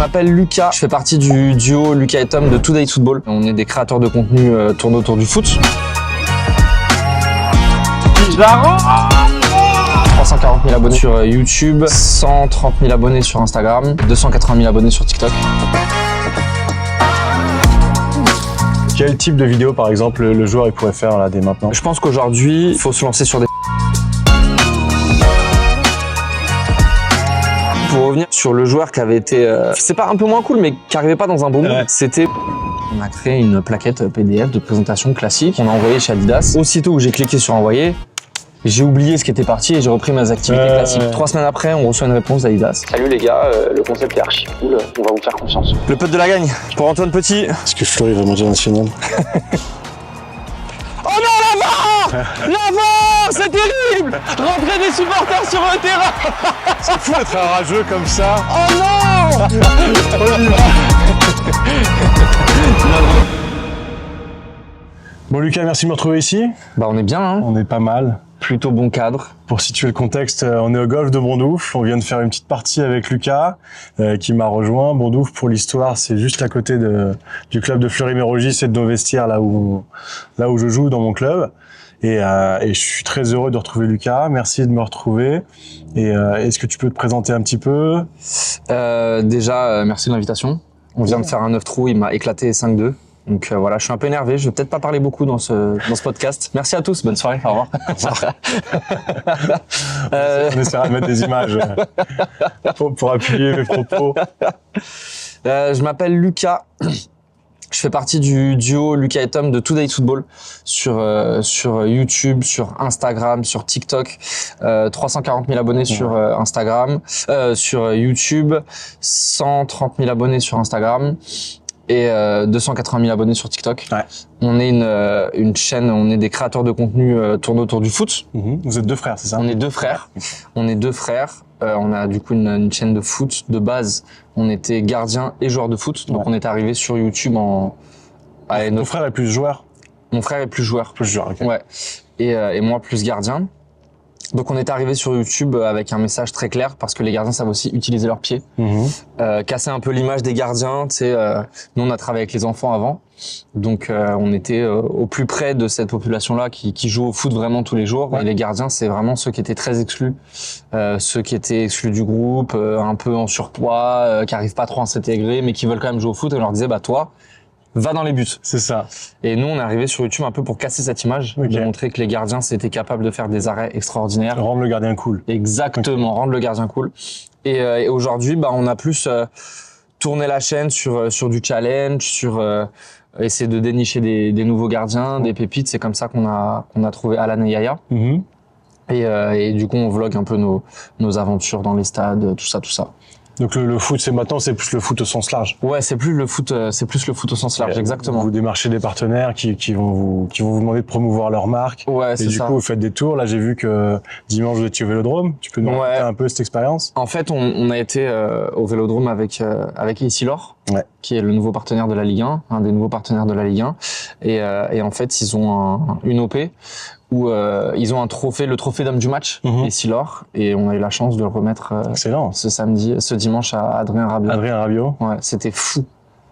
m'appelle Lucas, je fais partie du duo Lucas et Tom de Today Football. On est des créateurs de contenu tournés autour du foot. 340 000 abonnés sur YouTube, 130 000 abonnés sur Instagram, 280 000 abonnés sur TikTok. Quel type de vidéo, par exemple, le joueur il pourrait faire là dès maintenant? Je pense qu'aujourd'hui, il faut se lancer sur des... Pour revenir sur le joueur qui avait été... c'est pas un peu moins cool, mais qui arrivait pas dans un bon mood, c'était... On a créé une plaquette PDF de présentation classique. On a envoyé chez Adidas. Aussitôt où j'ai cliqué sur envoyer, j'ai oublié ce qui était parti et j'ai repris mes activités classiques. 3 semaines après, on reçoit une réponse d'Adidas. Salut les gars, le concept est archi cool, on va vous faire confiance. Le pote de la gagne pour Antoine Petit. Est-ce que Flo il va monter national? Oh non, la VAR! La VAR, c'est terrible! Rentrer des supporters sur un terrain! C'est fou d'être un rageux comme ça. Oh non! Bon Lucas, merci de me retrouver ici. Bah on est bien, hein? On est pas mal. Plutôt bon cadre. Pour situer le contexte, on est au golf de Bondoufle. On vient de faire une petite partie avec Lucas qui m'a rejoint. Bondoufle, pour l'histoire, c'est juste à côté du club de Fleury-Mérogis et de nos vestiaires, là où je joue dans mon club. Et je suis très heureux de retrouver Lucas. Merci de me retrouver. Et est-ce que tu peux te présenter un petit peu? Déjà, merci de l'invitation. On vient de faire un 9 trous, il m'a éclaté 5-2. Donc voilà, je suis un peu énervé, je vais peut-être pas parler beaucoup dans ce podcast. Merci à tous, bonne soirée, au revoir. On essaiera de mettre des images pour appuyer mes propos. Je m'appelle Lucas, je fais partie du duo Lucas et Tom de Today Football sur YouTube, sur Instagram, sur TikTok. 340 000 abonnés sur Instagram, sur YouTube, 130 000 abonnés sur Instagram. Et 280 000 abonnés sur TikTok. Ouais. On est une chaîne, on est des créateurs de contenu tournés autour du foot. Vous êtes deux frères, c'est ça? On est deux frères. On est deux frères. On a du coup une chaîne de foot de base. On était gardien et joueur de foot. Donc on est arrivé sur YouTube Ton frère est plus joueur? Mon frère est plus joueur. Plus joueur, ok. Ouais. Et moi plus gardien. Donc on est arrivé sur YouTube avec un message très clair parce que les gardiens savent aussi utiliser leurs pieds, casser un peu l'image des gardiens. Tu sais, nous on a travaillé avec les enfants avant, donc on était au plus près de cette population-là qui joue au foot vraiment tous les jours. Ouais. Et les gardiens, c'est vraiment ceux qui étaient très exclus, ceux qui étaient exclus du groupe, un peu en surpoids, qui arrivent pas trop à s'intégrer, mais qui veulent quand même jouer au foot. Et on leur disait bah toi, va dans les buts. C'est ça. Et nous, on est arrivé sur YouTube un peu pour casser cette image, de montrer que les gardiens, c'était capable de faire des arrêts extraordinaires. Rendre le gardien cool. Exactement, rendre le gardien cool. Et aujourd'hui, bah, on a plus tourné la chaîne sur du challenge, sur essayer de dénicher des nouveaux gardiens, des pépites. C'est comme ça qu'on a trouvé Alan et Yaya. Et du coup, on vlog un peu nos aventures dans les stades, tout ça. Donc le foot, c'est plus le foot au sens large. Ouais, c'est plus le foot au sens large, exactement. Vous démarchez des partenaires qui vont vous demander de promouvoir leur marque. Ouais, c'est ça. Et du coup, vous faites des tours. Là, j'ai vu que dimanche, vous étiez au Vélodrome. Tu peux nous raconter un peu cette expérience? En fait, on a été au Vélodrome avec Essilor, qui est le nouveau partenaire de la Ligue 1, un des nouveaux partenaires de la Ligue 1. Et en fait, ils ont une OP où ils ont un trophée, le trophée d'homme du match, Essilor, et on a eu la chance de le remettre ce dimanche à Adrien Rabiot. Adrien Rabiot. Ouais, c'était fou.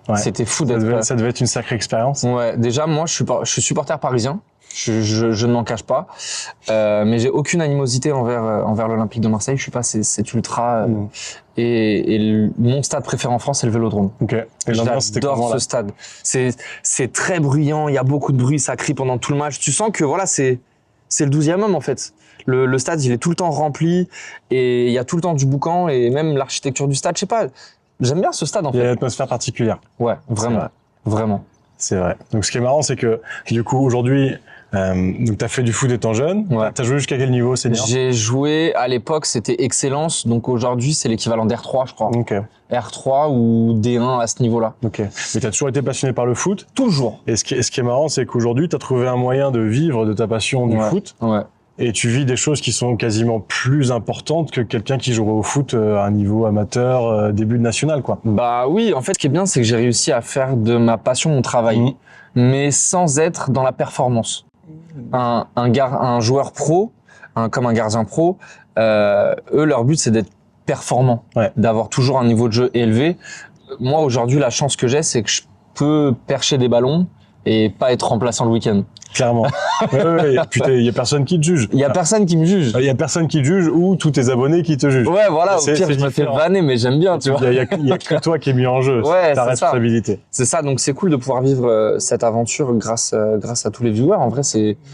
Ouais. C'était fou d'être... Ça devait être une sacrée expérience. Ouais, déjà moi je suis supporter parisien. Je ne m'en cache pas, mais j'ai aucune animosité envers l'Olympique de Marseille. Je suis pas cet ultra et mon stade préféré en France c'est le Vélodrome. Ok. Et j'adore ce stade. C'est très bruyant, il y a beaucoup de bruit, ça crie pendant tout le match. Tu sens que voilà c'est le 12e homme en fait. Le stade il est tout le temps rempli et il y a tout le temps du boucan et même l'architecture du stade, je sais pas. J'aime bien ce stade en fait. Il y a une atmosphère particulière. Ouais, vraiment. C'est vrai. Donc ce qui est marrant c'est que du coup aujourd'hui donc t'as fait du foot étant jeune. Ouais. T'as joué jusqu'à quel niveau senior? J'ai joué à l'époque, c'était excellence. Donc aujourd'hui, c'est l'équivalent d'R3, je crois. Ok. R3 ou D1 à ce niveau-là. Ok. Mais t'as toujours été passionné par le foot? Toujours. Et ce qui est marrant, c'est qu'aujourd'hui, t'as trouvé un moyen de vivre de ta passion du foot. Ouais. Et tu vis des choses qui sont quasiment plus importantes que quelqu'un qui jouerait au foot à un niveau amateur, début de national, quoi. Bah oui, en fait, ce qui est bien, c'est que j'ai réussi à faire de ma passion mon travail, mais sans être dans la performance. Un joueur pro, comme un gardien pro, eux, leur but, c'est d'être performant, d'avoir toujours un niveau de jeu élevé. moi aujourd'hui la chance que j'ai, c'est que je peux percher des ballons et pas être remplaçant le week-end. Clairement. Putain, il y a personne qui te juge. Il y a personne qui me juge. Il y a personne qui te juge ou tous tes abonnés qui te jugent. Ouais, voilà, au C'est pire, je me fais différent. vanner, mais j'aime bien, tu vois. Il y a que toi qui es mis en jeu. Ouais, ta c'est ça. responsabilité. C'est ça, donc c'est cool de pouvoir vivre cette aventure grâce à tous les viewers. En vrai,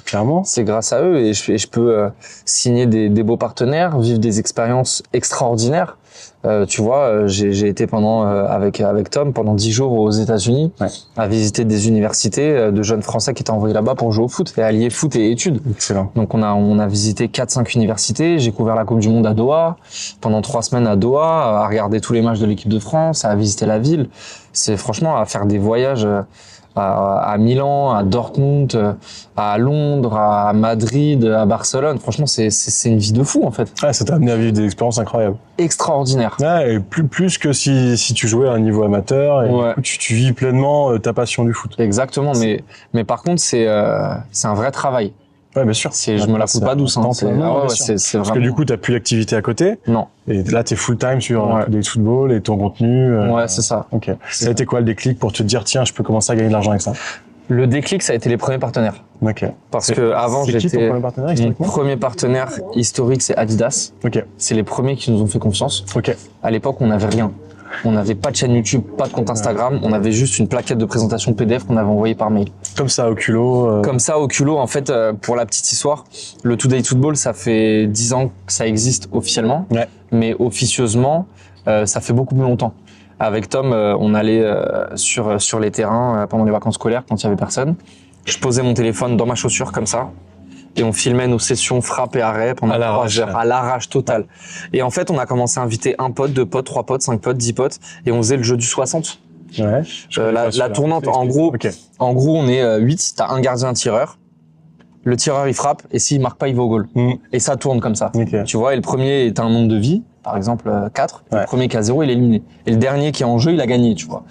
Clairement. c'est grâce à eux et je peux signer des beaux partenaires, vivre des expériences extraordinaires. Tu vois, j'ai été avec Tom pendant 10 jours aux États-Unis à visiter des universités de jeunes Français qui étaient envoyés là-bas pour jouer au foot et allier foot et études. Excellent. Donc on a visité 4-5 universités. J'ai couvert la Coupe du Monde à Doha pendant 3 semaines à Doha, à regarder tous les matchs de l'équipe de France, à visiter la ville. C'est franchement à faire des voyages à Milan, à Dortmund, à Londres, à Madrid, à Barcelone. Franchement, c'est une vie de fou en fait. Ouais, ça t'a amené à vivre des expériences incroyables. Extraordinaire. Ouais, et plus que si tu jouais à un niveau amateur et Ouais. du coup, tu vis pleinement ta passion du foot. Exactement, mais par contre c'est un vrai travail. Ouais, bien sûr. Je me la fous pas douce. Hein. C'est Bien sûr. c'est Parce vraiment. que du coup, t'as plus d'activité à côté. Non. Et là, t'es full time sur Ouais. des football et ton contenu. Ouais, c'est ça. Ok. Ça a été quoi le déclic pour te dire, tiens, je peux commencer à gagner de l'argent avec ça? Le déclic, ça a été les premiers partenaires. Ok. Parce que avant, C'est qui ton j'étais premier partenaire mon historiquement? premier partenaire historique, c'est Adidas. Ok. C'est les premiers qui nous ont fait confiance. Ok. À l'époque, on n'avait rien. On n'avait pas de chaîne YouTube, pas de compte Instagram. On avait juste une plaquette de présentation PDF qu'on avait envoyée par mail. Comme ça, au culot. Comme ça, au culot, en fait, pour la petite histoire, le Today Football, ça fait 10 ans que ça existe officiellement. Ouais. Mais officieusement, ça fait beaucoup plus longtemps. Avec Tom, on allait sur les terrains pendant les vacances scolaires quand il y avait personne. Je posais mon téléphone dans ma chaussure comme ça. Et on filmait nos sessions frappe et arrêt pendant À 3 l'arrache. heures, à l'arrache totale. Et en fait, on a commencé à inviter 1 pote, 2 potes, 3 potes, 5 potes, 10 potes. Et on faisait le jeu du 60. Ouais. La tournante, en gros, Ok. on est 8, t'as un gardien, un tireur. Le tireur, il frappe, et s'il marque pas, il va au goal. Et ça tourne comme ça. Ok. Tu vois, et le premier est un nombre de vies, par exemple 4. Ouais. Le premier qui a 0, il est éliminé. Et le dernier qui est en jeu, il a gagné, tu vois.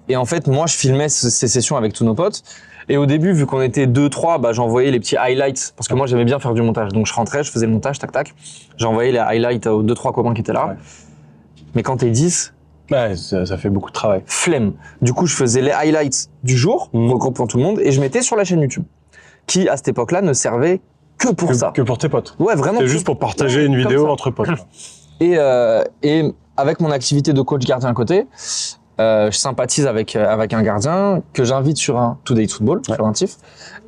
Et en fait, moi, je filmais ces sessions avec tous nos potes. Et au début, vu qu'on était 2-3, bah, j'envoyais les petits highlights, parce que moi, j'aimais bien faire du montage. Donc, je rentrais, je faisais le montage, tac, tac. J'envoyais les highlights aux 2-3 copains qui étaient là. Ouais. Mais quand t'es 10, Ouais, ça fait beaucoup de travail. flemme. Du coup, je faisais les highlights du jour, regroupant tout le monde, et je mettais sur la chaîne YouTube, qui, à cette époque-là, ne servait que pour ça. Que pour tes potes. Ouais, vraiment. C'est juste pour partager Ouais, une comme vidéo ça. entre potes. Et avec mon activité de coach gardien à côté, je sympathise avec un gardien que j'invite sur un Today Football, sur un TIF.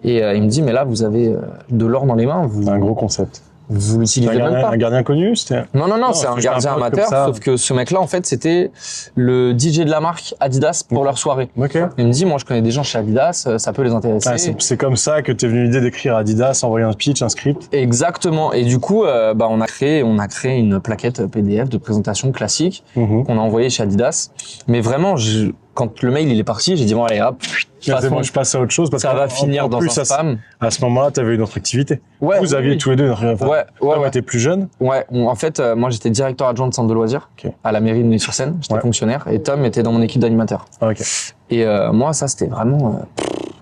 Et il me dit, mais là, vous avez de l'or dans les mains, vous Un gros concept. l'utilisez même pas. Un gardien connu, c'était. Non, c'est un juste un gardien pote comme amateur, ça. sauf que ce mec-là, en fait, c'était le DJ de la marque Adidas pour leur soirée. Ok. Il me dit, moi, je connais des gens chez Adidas, ça peut les intéresser. Ah, c'est comme ça que t'es venu l'idée d'écrire à Adidas, envoyer un pitch, un script. Exactement. Et du coup, bah, on a créé une plaquette PDF de présentation classique qu'on a envoyée chez Adidas. Mais vraiment, quand le mail il est parti, j'ai dit bon allez hop, Moi, je passe à autre chose parce ça que va finir dans un spam. À ce moment-là, tu avais une autre activité. Ouais, Vous aviez oui. tous les deux une Ouais. T'es plus jeune. Ouais, en fait, moi j'étais directeur adjoint de centre de loisirs Ok. à la mairie de Neuilly-sur-Seine. J'étais Ouais. fonctionnaire et Tom était dans mon équipe d'animateurs. Ah, ok. Et moi, ça c'était vraiment.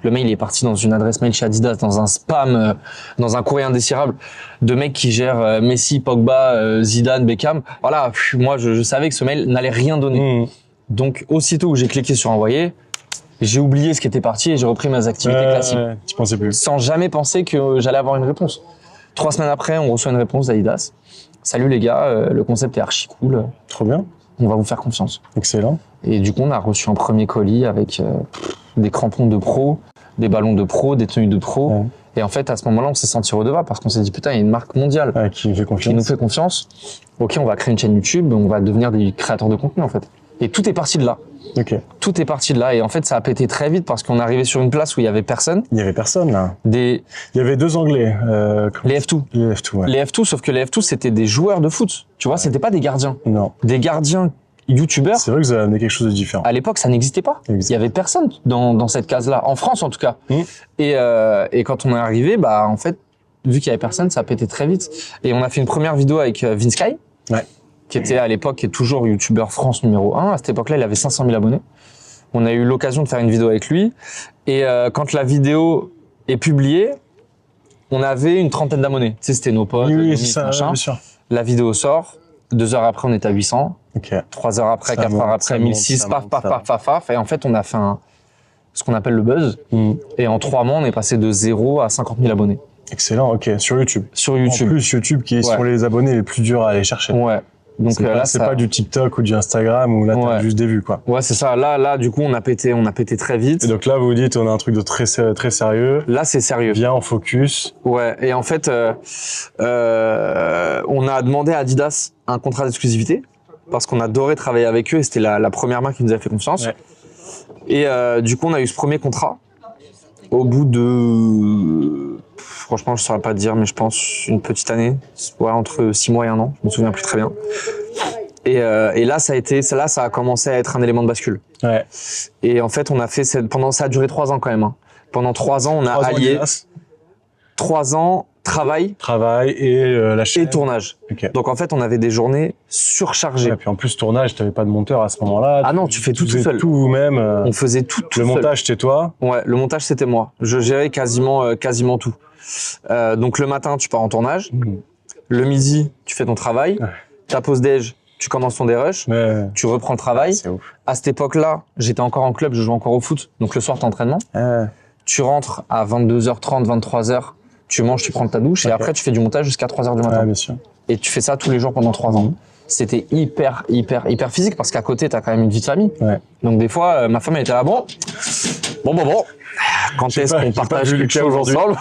Le mail il est parti dans une adresse mail chez Adidas, dans un spam, dans un courrier indésirable de mecs qui gèrent Messi, Pogba, Zidane, Beckham. Voilà, moi je savais que ce mail n'allait rien donner. Donc aussitôt où j'ai cliqué sur envoyer, j'ai oublié ce qui était parti et j'ai repris mes activités classiques. Tu pensais plus. Sans jamais penser que j'allais avoir une réponse. 3 semaines après, on reçoit une réponse d'Adidas. Salut les gars, le concept est archi cool, Trop bien. on va vous faire confiance. Excellent. Et du coup, on a reçu un premier colis avec des crampons de pro, des ballons de pro, des tenues de pro. Ouais. Et en fait, à ce moment-là, on s'est senti redevable parce qu'on s'est dit putain, il y a une marque mondiale Qui me fait confiance. qui nous fait confiance. Ok, on va créer une chaîne YouTube, on va devenir des créateurs de contenu en fait. Et tout est parti de là. Ok. Tout est parti de là. Et en fait, ça a pété très vite parce qu'on est arrivé sur une place où il y avait personne. Il y avait personne là. Il y avait 2 Anglais. Les F2. Les F2, ouais. Les F2, sauf que les F2, c'était des joueurs de foot. Tu vois, c'était pas des gardiens. Non. Des gardiens youtubeurs. C'est vrai que ça a amené quelque chose de différent. À l'époque, ça n'existait pas. Il y avait personne dans cette case-là, en France en tout cas. Et quand on est arrivé, bah en fait, vu qu'il y avait personne, ça a pété très vite. Et on a fait une première vidéo avec Vince Sky, qui était à l'époque, qui est toujours youtubeur France numéro 1. À cette époque-là, il avait 500 000 abonnés. On a eu l'occasion de faire une vidéo avec lui. Et quand la vidéo est publiée, on avait une 30aine d'abonnés. Tu sais, c'était nos potes, Oui, nos c'est ça, machin. bien sûr. La vidéo sort, 2 heures après, on était à 800. Ok. 3 heures après, Ça 4 monte, heures ça après, monte, 1006, ça paf, monte, paf, ça paf, paf, paf. Et en fait, on a fait ce qu'on appelle le buzz. Et en 3 mois, on est passé de 0 à 50 000 abonnés. Excellent, ok. Sur YouTube. Sur YouTube. En plus, YouTube qui sont les abonnés les plus durs à aller chercher. Ouais. Donc c'est pas du TikTok ou du Instagram où là t'as juste des vues, quoi. Ouais, c'est ça. Là, du coup, on a pété très vite. Et donc là, vous vous dites, on a un truc de très sérieux. Là, c'est sérieux. Viens, on focus. Ouais. Et en fait, on a demandé à Adidas un contrat d'exclusivité parce qu'on adorait travailler avec eux et c'était la première marque qui nous a fait confiance. Ouais. Et du coup, on a eu ce premier contrat au bout de, franchement, je saurais pas te dire, mais je pense une petite année, ouais, entre 6 mois et 1 an, je me souviens plus très bien. Et là, ça a commencé à être un élément de bascule. Ouais. Et en fait, on a fait ça a duré 3 ans quand même. Hein. Pendant 3 ans, on a allié 3 ans travail et la chaîne. Et tournage. Okay. Donc en fait, on avait des journées surchargées. Et puis en plus, tournage, t'avais pas de monteur à ce moment-là. Ah non, tu fais tout seul. Tout vous-même. On faisait tout le seul. montage, c'était toi. Ouais, le montage, c'était moi. Je gérais quasiment tout. Donc le matin, tu pars en tournage. Le midi, tu fais ton travail. Ta pause déj, tu commences ton dérush. Tu reprends le travail. C'est ouf. À cette époque-là, j'étais encore en club, je jouais encore au foot. Donc le soir, t'es entraînement. Tu rentres à 22h30, 23h. Tu manges, tu prends ta douche et après tu fais du montage jusqu'à 3h du matin. Bien sûr. Et tu fais ça tous les jours pendant 3 ans. C'était hyper physique parce qu'à côté t'as quand même une vie de famille. Ouais. Donc des fois ma femme elle était là bon. Quand est-ce qu'on partage quelque chose ensemble?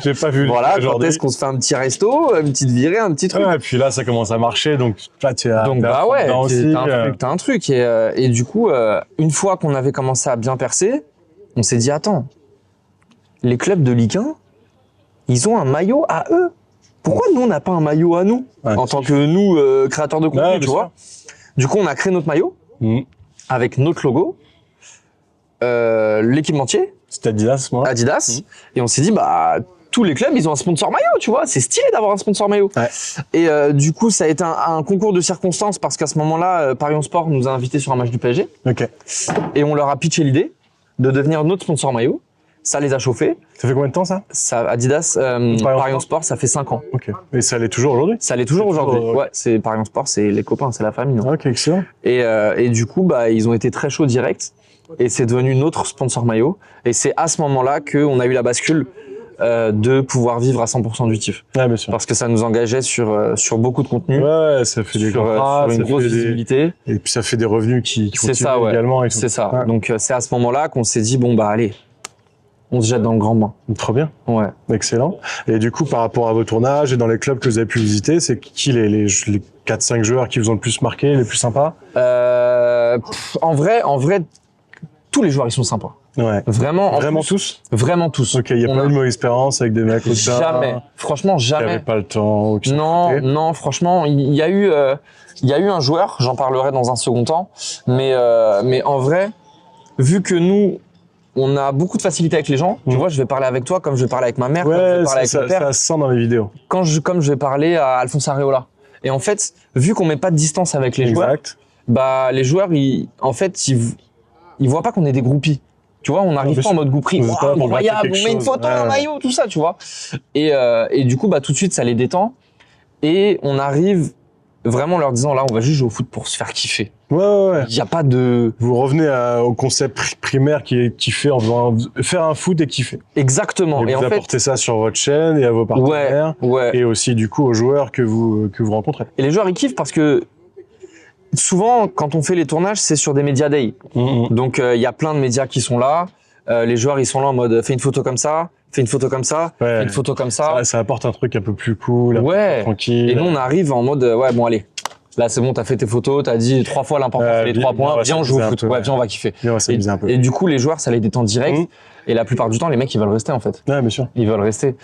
J'ai pas vu. Voilà. Quand est-ce qu'on se fait un petit resto, une petite virée, un petit truc. Ouais, et puis là ça commence à marcher donc là t'as un truc et du coup une fois qu'on avait commencé à bien percer, on s'est dit attends, les clubs de Ligue 1 ils ont un maillot à eux. Pourquoi nous, on n'a pas un maillot à nous en tant que nous, créateurs de contenu, tu vois? Du coup, on a créé notre maillot avec notre logo, l'équipementier. C'était Adidas, moi. Adidas. Et on s'est dit, bah, tous les clubs, ils ont un sponsor maillot, tu vois? C'est stylé d'avoir un sponsor maillot. Ouais. Et du coup, ça a été un concours de circonstances parce qu'à ce moment-là, Paris Sport nous a invités sur un match du PSG. Ok. Et on leur a pitché l'idée de devenir notre sponsor maillot. Ça les a chauffés. Ça fait combien de temps ça Adidas, Paris Sport, ça fait 5 ans. Ok. Et ça l'est toujours aujourd'hui? Ça l'est toujours aujourd'hui. Ouais, c'est Paris Sport, c'est les copains, c'est la famille. Hein. Ok, excellent. Et du coup, bah, ils ont été très chauds direct. Et c'est devenu notre sponsor maillot. Et c'est à ce moment-là qu'on a eu la bascule de pouvoir vivre à 100% du TIFF. Ouais, bien sûr. Parce que ça nous engageait sur beaucoup de contenu. Ouais, ça fait des contrats, sur une grosse visibilité. Et puis ça fait des revenus qui c'est ça, ouais. également. Et c'est ça. Ouais. Donc c'est à ce moment-là qu'on s'est dit bon bah allez, on se jette dans le grand bain. Trop bien. Ouais. Excellent. Et du coup, par rapport à vos tournages et dans les clubs que vous avez pu visiter, c'est qui les 4-5 joueurs qui vous ont le plus marqué, les plus sympas? En vrai, tous les joueurs ils sont sympas. Ouais. Vraiment tous? Vraiment tous. Ok, il n'y a pas eu de mauvaise expérience avec des mecs comme ça? Jamais. Franchement, jamais. Qui n'avaient pas le temps? Non, franchement, il y a eu un joueur, j'en parlerai dans un second temps, mais en vrai, vu que nous, on a beaucoup de facilité avec les gens, tu vois, je vais parler avec toi comme je vais parler avec ma mère, comme je vais parler avec mon père. Ça se sent dans les vidéos. Comme je vais parler à Alphonse Areola. Et en fait, vu qu'on met pas de distance avec les joueurs, bah les joueurs, ils voient pas qu'on est des groupies. Tu vois, on n'arrive pas en mode grouperie. Incroyable, on met une photo, un maillot, tout ça, tu vois. Et du coup, bah tout de suite, ça les détend. Et on arrive vraiment en leur disant là, on va juste jouer au foot pour se faire kiffer. Ouais. Il y a pas de. Vous revenez au concept primaire qui est kiffer en faisant faire un foot et kiffer. Exactement. Et vous apportez ça sur votre chaîne et à vos partenaires. Ouais. Et aussi du coup aux joueurs que vous rencontrez. Et les joueurs ils kiffent parce que souvent quand on fait les tournages c'est sur des média days. Donc il y a plein de médias qui sont là. Les joueurs ils sont là en mode fais une photo comme ça. Fais une photo comme ça, fais une photo comme ça. Ça apporte un truc un peu plus cool, un peu plus tranquille. Et nous, on arrive en mode, ouais, bon, allez. Là, c'est bon, t'as fait tes photos, t'as dit 3 fois l'important, c'est les 3 points. Viens, on joue au foot. Ouais, viens, on va kiffer. Et du coup, les joueurs, ça les détend direct. Et la plupart du temps, les mecs, ils veulent rester, en fait. Ouais, bien sûr. Ils veulent rester.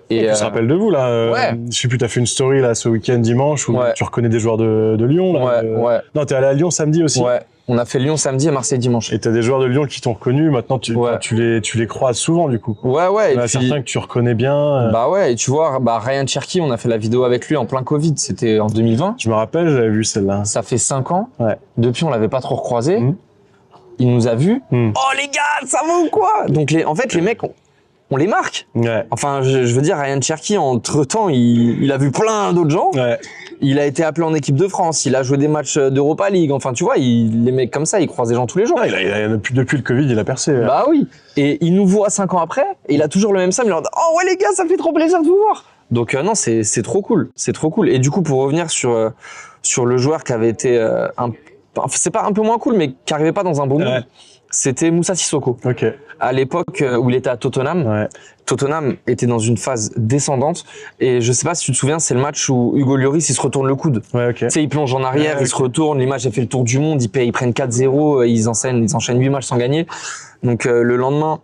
Et on se rappelle de vous, là. Je sais plus, t'as fait une story, là, ce week-end, dimanche, où tu reconnais des joueurs de Lyon, là. Ouais. Non, t'es allé à Lyon samedi aussi. Ouais. On a fait Lyon samedi et Marseille dimanche. Et t'as des joueurs de Lyon qui t'ont reconnu. Maintenant, tu les croises souvent, du coup. Ouais. Il y en a certains que tu reconnais bien. Bah ouais, et tu vois, Ryan Cherky, on a fait la vidéo avec lui en plein Covid. C'était en 2020. Je me rappelle, j'avais vu celle-là. Ça fait 5 ans. Ouais. Depuis, on l'avait pas trop recroisé. Il nous a vus. Oh les gars, ça va ou quoi? Donc en fait, les mecs, on les marque. Ouais. Enfin, je veux dire, Ryan Cherky, entre-temps, il a vu plein d'autres gens. Ouais. Il a été appelé en équipe de France, il a joué des matchs d'Europa League. Enfin, tu vois, les mecs comme ça, ils croisent des gens tous les jours. Ouais, depuis le Covid, il a percé. Bah oui. Et il nous voit 5 ans après, et il a toujours le même Sam. Il leur dit oh ouais les gars, ça fait trop plaisir de vous voir. Donc non, c'est trop cool, c'est trop cool. Et du coup, pour revenir sur le joueur qui avait été c'est pas un peu moins cool, mais qui arrivait pas dans un bon mood, c'était Moussa Sissoko. Ok. À l'époque où il était à Tottenham, Tottenham était dans une phase descendante. Et je sais pas si tu te souviens, c'est le match où Hugo Lloris il se retourne le coude. Ouais, ok. Tu sais, il plonge en arrière, il se retourne. L'image a fait le tour du monde. Ils prennent 4-0. Ils enchaînent 8 matchs sans gagner. Donc le lendemain,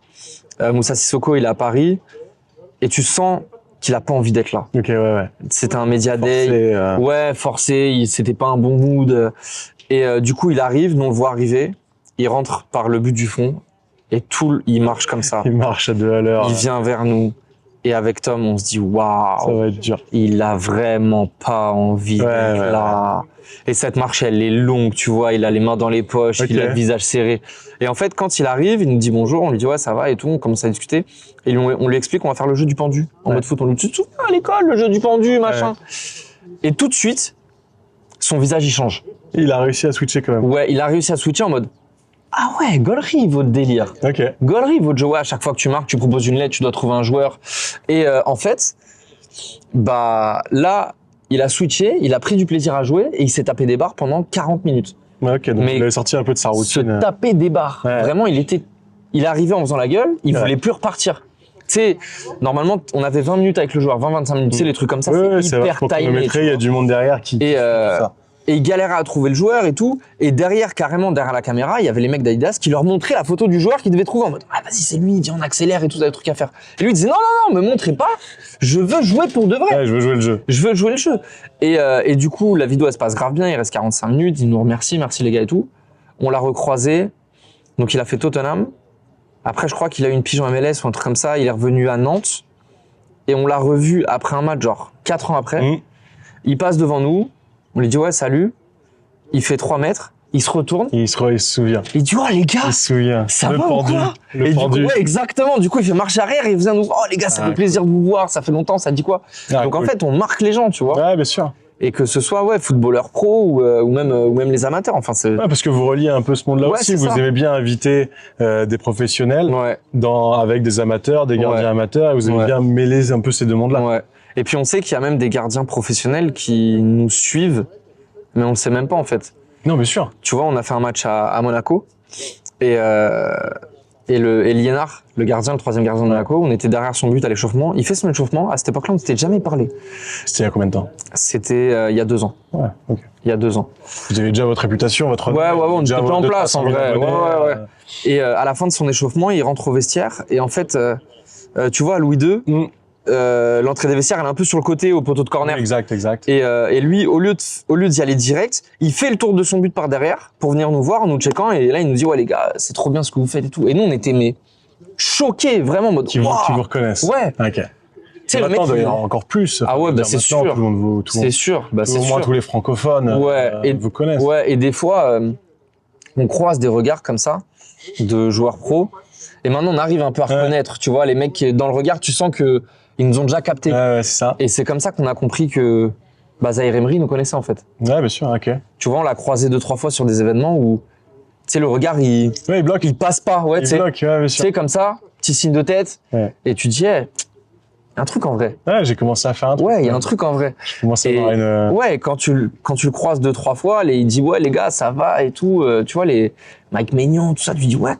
Moussa Sissoko il est à Paris et tu sens qu'il a pas envie d'être là. Ok, ouais. C'était un media day. Ouais, forcé. C'était pas un bon mood. Et du coup, il arrive, nous on le voit arriver. Il rentre par le but du fond et il marche comme ça. Il marche à 2 à l'heure. Il vient vers nous et avec Tom, on se dit waouh. Ça va être dur. Il a vraiment pas envie d'être là. Et cette marche, elle est longue, tu vois. Il a les mains dans les poches, il a le visage serré. Et en fait, quand il arrive, il nous dit bonjour, on lui dit ouais, ça va et tout. On commence à discuter et on lui explique qu'on va faire le jeu du pendu en mode foot. On lui dit tu te souviens à l'école, le jeu du pendu, machin. Et tout de suite, son visage il change. Il a réussi à switcher quand même. Ouais, il a réussi à switcher en mode ah ouais, gaulerie, votre délire. Ok. Gaulerie, votre jeu. Ouais, à chaque fois que tu marques, tu proposes une lettre, tu dois trouver un joueur. Et en fait, bah là, il a switché, il a pris du plaisir à jouer et il s'est tapé des barres pendant 40 minutes. Ouais, ok, donc il avait sorti un peu de sa routine. Se taper des barres. Ouais. Vraiment, il arrivait en faisant la gueule, il voulait plus repartir. Tu sais, normalement, on avait 20 minutes avec le joueur, 20-25 minutes, tu sais, les trucs comme ça, c'est hyper timé. Il y a du monde derrière qui et il galérait à trouver le joueur et tout. Et derrière, carrément, derrière la caméra, il y avait les mecs d'Adidas qui leur montraient la photo du joueur qu'ils devaient trouver en mode ah vas-y c'est lui, viens on accélère et tout, t'as des trucs à faire. Et lui il disait non, me montrez pas, je veux jouer pour de vrai. Ouais, je veux jouer le jeu. Je veux jouer le jeu. Et du coup la vidéo elle se passe grave bien, il reste 45 minutes, il nous remercie, merci les gars et tout. On l'a recroisé, donc il a fait Tottenham. Après je crois qu'il a eu une pige en MLS ou un truc comme ça, il est revenu à Nantes et on l'a revu après un match genre 4 ans après. Il passe devant nous. On lui dit ouais salut, il fait 3 mètres, il se retourne. Il se souvient. Il dit oh les gars, il se souvient. Ça va ou quoi? Et du coup, ouais exactement, du coup il fait marche arrière et il vient nous oh les gars ça fait plaisir de vous voir, ça fait longtemps, ça dit quoi? Donc en fait on marque les gens tu vois. Ouais bien sûr. Et que ce soit footballeur pro ou même les amateurs, enfin c'est. Ouais parce que vous reliez un peu ce monde-là aussi, vous aimez bien inviter des professionnels avec des amateurs, des gardiens amateurs, et vous aimez bien mêler un peu ces deux mondes-là. Ouais. Et puis on sait qu'il y a même des gardiens professionnels qui nous suivent, mais on le sait même pas en fait. Non, bien sûr. Tu vois, on a fait un match à Monaco et Liénard, le gardien, le 3e gardien de Monaco, on était derrière son but à l'échauffement. Il fait son échauffement. À cette époque-là, on ne s'était jamais parlé. C'était il y a combien de temps? C'était il y a 2 ans. Ouais, ok. Il y a 2 ans. Vous avez déjà votre réputation, votre. Ouais, on était en place en vrai. Ouais. Et à la fin de son échauffement, il rentre au vestiaire et en fait, tu vois, à Louis II. L'entrée des vestiaires elle est un peu sur le côté au poteau de corner. Exact. Et lui au lieu d'y aller direct, il fait le tour de son but par derrière pour venir nous voir en nous checkant et là il nous dit ouais les gars c'est trop bien ce que vous faites et tout. Et nous on était choqués vraiment en mode qui vous reconnaissent. Ouais. Ok. Tu sais maintenant il y en a encore plus. Ah ouais c'est sûr. Tout le monde c'est sûr. Au moins tous les francophones vous connaissent. Ouais et des fois on croise des regards comme ça de joueurs pros et maintenant on arrive un peu à reconnaître tu vois les mecs dans le regard tu sens que ils nous ont déjà capté. Ouais, c'est ça. Et c'est comme ça qu'on a compris que Zaïre Emery nous connaissait en fait. Ouais, bien sûr, ok. Tu vois, on l'a croisé 2-3 fois sur des événements où, tu sais, le regard, il bloque. Il passe pas, il bloque, ouais, bien sûr. Tu sais, comme ça, petit signe de tête. Ouais. Et tu dis, un truc en vrai. Ouais, j'ai commencé à faire un truc. Ouais, il y a un truc en vrai. Je commence à avoir une. Ouais, quand tu le croises 2-3 fois, il dit, ouais, les gars, ça va et tout. Tu vois, les Mike Maignan, tout ça, tu dis, ouais.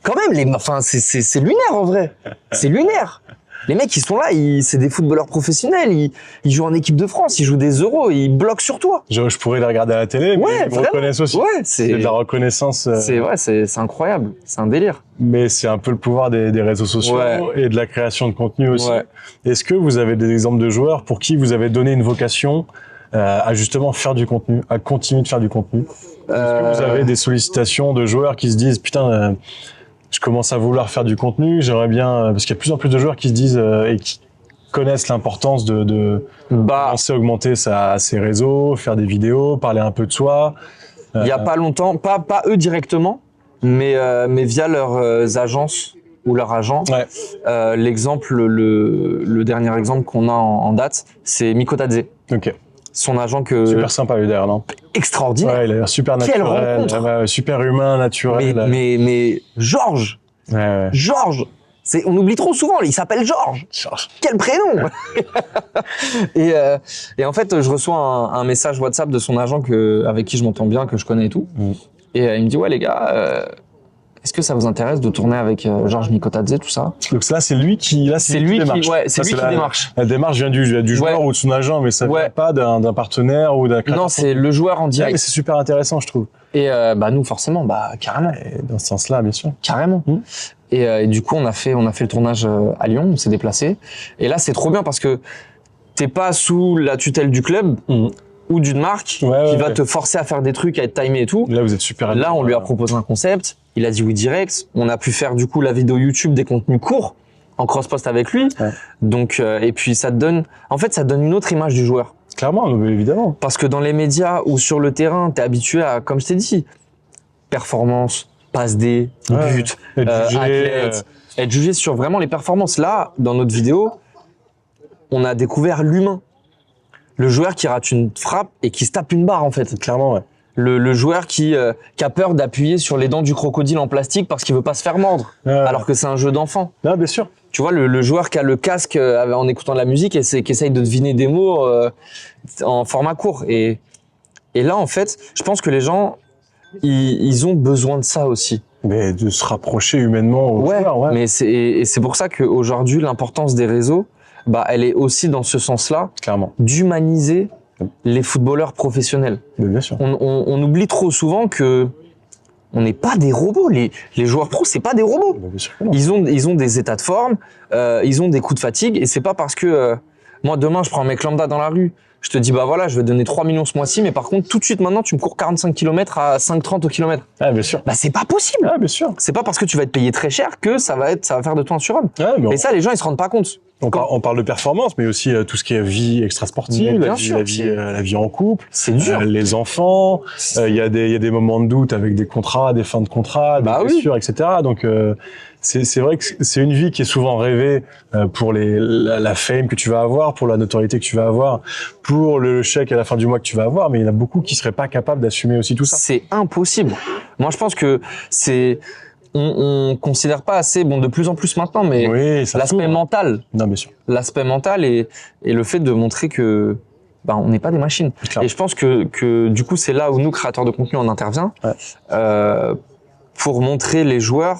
Quand même, c'est lunaire en vrai. C'est lunaire. Les mecs, ils sont là, c'est des footballeurs professionnels, ils jouent en équipe de France, ils jouent des euros, ils bloquent sur toi. Je pourrais les regarder à la télé, mais ils me reconnaissent aussi. Ouais, c'est de la reconnaissance. C'est incroyable, c'est un délire. Mais c'est un peu le pouvoir des réseaux sociaux et de la création de contenu aussi. Ouais. Est-ce que vous avez des exemples de joueurs pour qui vous avez donné une vocation à justement faire du contenu, à continuer de faire du contenu? Est-ce que vous avez des sollicitations de joueurs qui se disent putain je commence à vouloir faire du contenu, j'aimerais bien parce qu'il y a de plus en plus de joueurs qui se disent et qui connaissent l'importance de commencer à augmenter ses réseaux, faire des vidéos, parler un peu de soi. Il y a pas longtemps, pas eux directement, mais via leurs agences ou leurs agents. Ouais. L'exemple, le dernier exemple qu'on a en date, c'est Miko Tadze. Ok. son agent que Super sympa lui d'ailleurs, non? extraordinaire. Ouais, il a l'air super Quelle naturel, rencontre. super humain, naturel. Mais Georges, Ouais. Georges, on oublie trop souvent, il s'appelle Georges. Georges. Quel prénom. Et en fait, je reçois un message WhatsApp de son agent avec qui je m'entends bien, que je connais et tout. Et il me dit, ouais les gars, est-ce que ça vous intéresse de tourner avec Georges Nikotadze, tout ça? Donc là, c'est lui qui, C'est lui qui démarche. La démarche vient du joueur ou de son agent, mais ça vient pas d'un partenaire ou d'un créateur. Non, c'est le joueur en Ouais, direct. mais c'est super intéressant, je trouve. Et nous, forcément, carrément. Et dans ce sens-là, bien sûr. Carrément. Et du coup, on a fait le tournage à Lyon, on s'est déplacé. Et là, c'est trop bien parce que t'es pas sous la tutelle du club ou d'une marque qui va te forcer à faire des trucs, à être timé et tout. Là, vous êtes super. Là, on lui a proposé un concept. Il a dit oui direct. On a pu faire du coup la vidéo YouTube des contenus courts en cross-post avec lui. Ouais. Donc, et puis ça te donne une autre image du joueur. Clairement, évidemment. Parce que dans les médias ou sur le terrain, t'es habitué à, comme je t'ai dit, performance, passe D, but, athlète, être jugé sur vraiment les performances. Là, dans notre vidéo, on a découvert l'humain. Le joueur qui rate une frappe et qui se tape une barre, en fait. Clairement, ouais. Le joueur qui a peur d'appuyer sur les dents du crocodile en plastique parce qu'il veut pas se faire mordre, alors que c'est un jeu d'enfant. Non, bien sûr. Tu vois, le joueur qui a le casque en écoutant de la musique et qui essaye de deviner des mots en format court. Et là, en fait, je pense que les gens, ils ont besoin de ça aussi. Mais de se rapprocher humainement au joueur, ouais. Mais c'est pour ça qu'aujourd'hui, l'importance des réseaux, elle est aussi dans ce sens-là, clairement, d'humaniser les footballeurs professionnels. Mais bien sûr. On oublie trop souvent que on n'est pas des robots. Les joueurs pros, c'est pas des robots. Mais bien sûr que non. Ils ont des états de forme, ils ont des coups de fatigue, et c'est pas parce que moi demain je prends un mec lambda dans la rue, je te dis voilà, je vais te donner 3 millions ce mois-ci, mais par contre tout de suite maintenant tu me cours 45 km à 5,30 au kilomètre. Ah, bien sûr. C'est pas possible. Ah, bien sûr. C'est pas parce que tu vas être payé très cher que ça va faire de toi un surhomme. Ah, mais et ça, les gens ils se rendent pas compte. On parle de performance, mais aussi tout ce qui est vie extrasportive, la vie en couple, c'est dur. Les enfants. Il y a des moments de doute avec des contrats, des fins de contrat, des blessures, etc. Donc c'est vrai que c'est une vie qui est souvent rêvée pour la fame que tu vas avoir, pour la notoriété que tu vas avoir, pour le chèque à la fin du mois que tu vas avoir. Mais il y en a beaucoup qui seraient pas capables d'assumer aussi tout ça. C'est impossible. Moi, je pense que on considère pas assez, de plus en plus maintenant, mais l'aspect mental. Non, bien sûr. L'aspect mental et le fait de montrer que on n'est pas des machines. Et je pense que du coup, c'est là où nous, créateurs de contenu, on intervient pour montrer les joueurs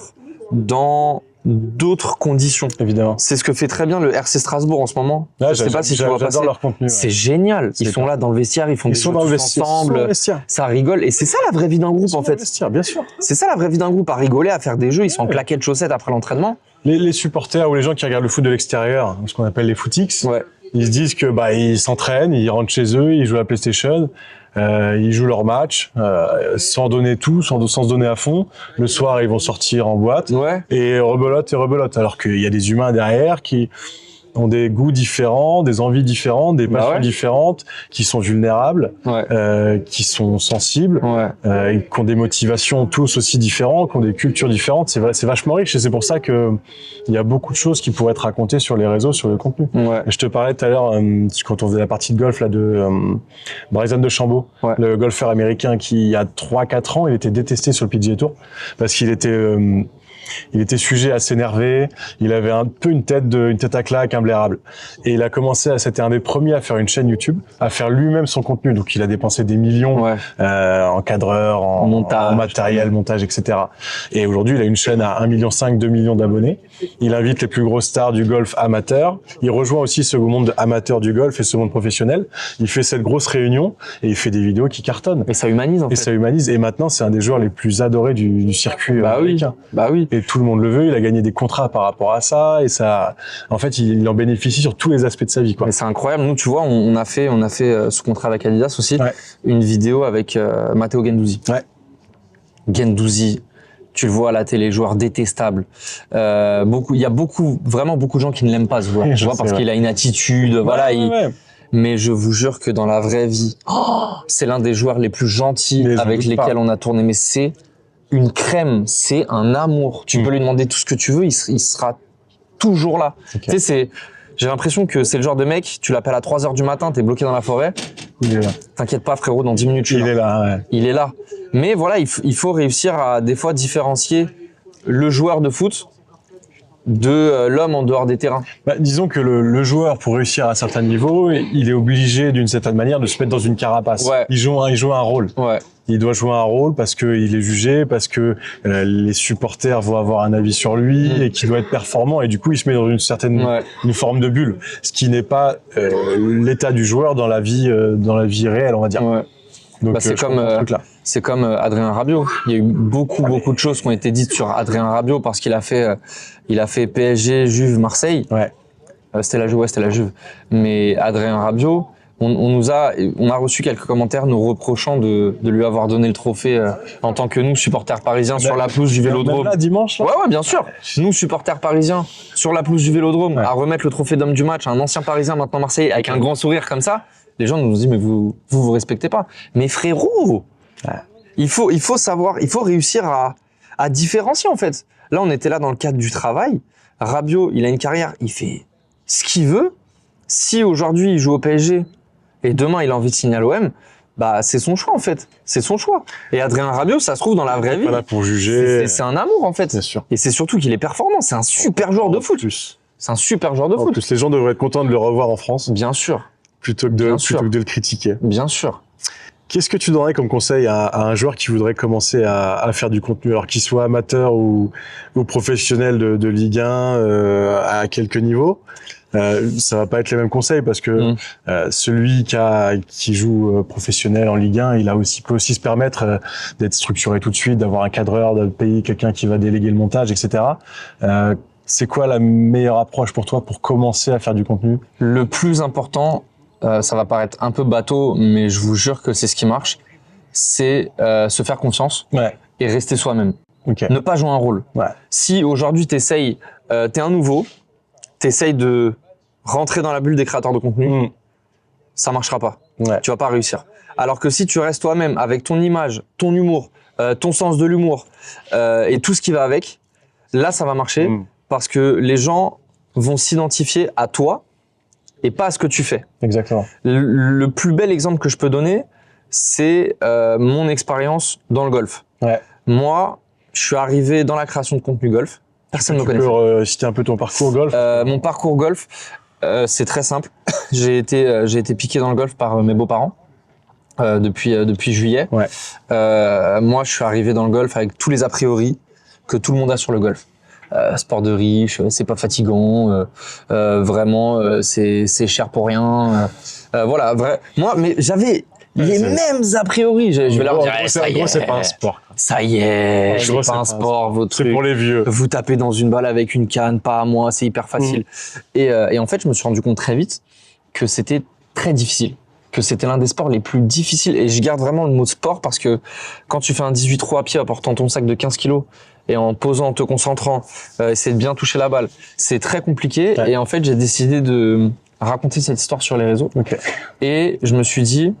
dans d'autres conditions. Évidemment. C'est ce que fait très bien le RC Strasbourg en ce moment. Je sais pas si tu vois passer. Leur contenu. C'est génial. Ils sont là dans le vestiaire, ils font des choses ensemble. Ça rigole. Et c'est ça la vraie vie d'un groupe, en fait. Bien sûr. C'est ça la vraie vie d'un groupe, à rigoler, à faire des jeux. Ils sont en claquettes de chaussettes après l'entraînement. Les supporters ou les gens qui regardent le foot de l'extérieur, ce qu'on appelle les footix, ils se disent que ils s'entraînent, ils rentrent chez eux, ils jouent à la PlayStation. Ils jouent leur match sans donner tout, sans se donner à fond. Le soir, ils vont sortir en boîte et rebelote. Alors qu'il y a des humains derrière qui ont des goûts différents, des envies différentes, des passions différentes, qui sont vulnérables, qui sont sensibles, et qui ont des motivations tous aussi différentes, qui ont des cultures différentes. C'est vachement riche et c'est pour ça que il y a beaucoup de choses qui pourraient être racontées sur les réseaux, sur le contenu. Et je te parlais tout à l'heure, quand on faisait la partie de golf là de Bryson DeChambeau, le golfeur américain qui, il y a 3-4 ans, il était détesté sur le PGA Tour parce qu'il était sujet à s'énerver, il avait un peu une tête à claque imblairable. Et il a commencé c'était un des premiers à faire une chaîne YouTube, à faire lui-même son contenu. Donc il a dépensé des millions en cadreur, en montage, en matériel, montage, etc. Et aujourd'hui, il a une chaîne à 1,5 million, 2 millions d'abonnés. Il invite les plus grosses stars du golf amateur. Il rejoint aussi ce monde amateur du golf et ce monde professionnel. Il fait cette grosse réunion et il fait des vidéos qui cartonnent. Et ça humanise, en fait. Et ça humanise. Et maintenant, c'est un des joueurs les plus adorés du circuit américain. Oui. Et tout le monde le veut, il a gagné des contrats par rapport à ça, et ça, en fait, il en bénéficie sur tous les aspects de sa vie, quoi. Mais c'est incroyable. Nous, tu vois, on a fait ce contrat avec Adidas aussi, une vidéo avec Matteo Guendouzi. Guendouzi, tu le vois à la télé, joueur détestable. Il y a vraiment beaucoup de gens qui ne l'aiment pas, ce joueur. Tu vois, parce qu'il a une attitude, Mais je vous jure que dans la vraie vie, c'est l'un des joueurs les plus gentils avec lesquels on a tourné. Mais c'est une crème, c'est un amour. Tu peux lui demander tout ce que tu veux, il sera toujours là. Tu sais, j'ai l'impression que c'est le genre de mec, tu l'appelles à 3h du matin, t'es bloqué dans la forêt, Il est là. T'inquiète pas, frérot, dans 10 minutes, je suis Il là. est là, ouais. Il est là. Mais voilà, il faut réussir à des fois différencier le joueur de foot de l'homme en dehors des terrains. Bah, disons que le joueur, pour réussir à un certain niveau, il est obligé d'une certaine manière de se mettre dans une carapace. Ouais. Il joue un rôle. Ouais. Il doit jouer un rôle parce qu'il est jugé, parce que les supporters vont avoir un avis sur lui et qu'il doit être performant. Et du coup, il se met dans une certaine une forme de bulle, ce qui n'est pas l'état du joueur dans la vie réelle, on va dire. Ouais. Donc Bah, c'est comme Adrien Rabiot. Il y a eu beaucoup de choses qui ont été dites sur Adrien Rabiot parce qu'il a fait PSG, Juve, Marseille. Ouais. C'était la Juve. Mais Adrien Rabiot, on a reçu quelques commentaires nous reprochant de lui avoir donné le trophée en tant que nous supporters parisiens sur la pelouse du Vélodrome. Même là, dimanche. Là. Ouais, bien sûr. Nous supporters parisiens sur la pelouse du Vélodrome à remettre le trophée d'homme du match à un ancien Parisien maintenant Marseille avec un grand sourire comme ça. Les gens nous disent mais vous respectez pas. Mais frérot, il faut savoir, il faut réussir à différencier en fait. Là, on était là dans le cadre du travail. Rabiot, il a une carrière, il fait ce qu'il veut. Si aujourd'hui il joue au PSG et demain il a envie de signer à l'OM, bah c'est son choix en fait. C'est son choix. Et Adrien Rabiot, ça se trouve dans la vraie vie. Voilà pour juger. C'est un amour en fait. Bien sûr. Et c'est surtout qu'il est performant. C'est un super joueur de foot. C'est un super joueur de En foot. plus, les gens devraient être contents de le revoir en France Bien sûr. plutôt que de le critiquer. Bien sûr. Qu'est-ce que tu donnerais comme conseil à un joueur qui voudrait commencer à faire du contenu, alors qu'il soit amateur ou professionnel de Ligue 1 à quelques niveaux? Ça va pas être les mêmes conseils parce que celui qui joue professionnel en Ligue 1, peut aussi se permettre d'être structuré tout de suite, d'avoir un cadreur, de payer quelqu'un qui va déléguer le montage, etc. C'est quoi la meilleure approche pour toi pour commencer à faire du contenu? Le plus important, ça va paraître un peu bateau, mais je vous jure que c'est ce qui marche, c'est se faire confiance et rester soi-même. Okay. Ne pas jouer un rôle. Ouais. Si aujourd'hui t'es un nouveau, t'essayes de rentrer dans la bulle des créateurs de contenu, ça marchera pas. Ouais. Tu vas pas réussir. Alors que si tu restes toi-même avec ton image, ton humour, ton sens de l'humour et tout ce qui va avec, là ça va marcher parce que les gens vont s'identifier à toi et pas à ce que tu fais. Exactement. Le plus bel exemple que je peux donner, c'est mon expérience dans le golf. Ouais. Moi, je suis arrivé dans la création de contenu golf. Personne ne me connaissait. Tu peux citer un peu ton parcours golf? Mon parcours golf, c'est très simple. J'ai été piqué dans le golf par mes beaux-parents depuis juillet. Ouais. Moi, je suis arrivé dans le golf avec tous les a priori que tout le monde a sur le golf. Sport de riche, c'est pas fatigant, vraiment, c'est cher pour rien. Voilà, vrai. Moi, mais j'avais les mêmes a priori. Je vais leur dire, ça y est, c'est pas un sport. Ça y est, c'est pas un sport, votre truc. C'est pour les vieux. Vous tapez dans une balle avec une canne, pas à moi, c'est hyper facile. Et en fait, je me suis rendu compte très vite que c'était très difficile, que c'était l'un des sports les plus difficiles. Et je garde vraiment le mot sport parce que quand tu fais un 18 trous à pied en portant ton sac de 15 kilos et en posant, en te concentrant, essayer de bien toucher la balle, c'est très compliqué. Ouais. Et en fait, j'ai décidé de raconter cette histoire sur les réseaux. Okay. Et je me suis dit,